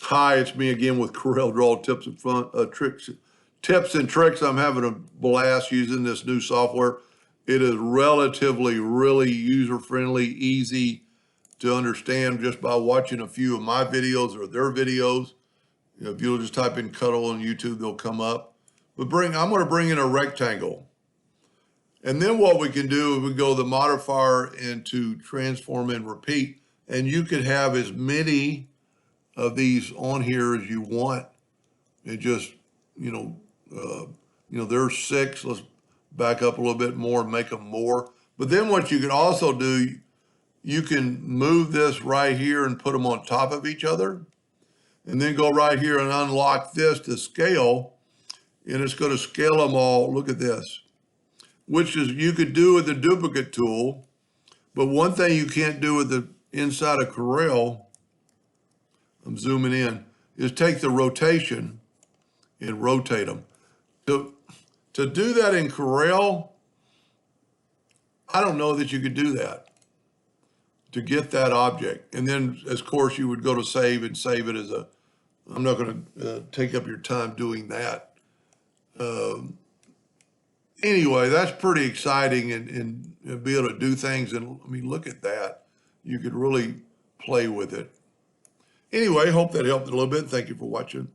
Hi, it's me again with Corel Draw tips and tricks. I'm having a blast using this new software. It is relatively really user-friendly, easy to understand just by watching a few of my videos or their videos. You know, if you'll just type in Cuttle on YouTube, they'll come up. But I'm going to bring in a rectangle. And then what we can do is we go the modifier into transform and repeat. And you could have as many of these on here as you want. It just, there's 6. Let's back up a little bit more and make them more. But then what you can also do, you can move this right here and put them on top of each other. And then go right here and unlock this to scale. And it's going to scale them all. Look at this, which is you could do with the duplicate tool. But one thing you can't do with the inside of Corel, I'm zooming in, is take the rotation and rotate them. To do that in Corel, I don't know that you could do that to get that object. And then, of course, you would go to save and save it as a, I'm not going to take up your time doing that. Anyway, that's pretty exciting and be able to do things. And I mean, look at that. You could really play with it. Anyway, hope that helped a little bit. Thank you for watching.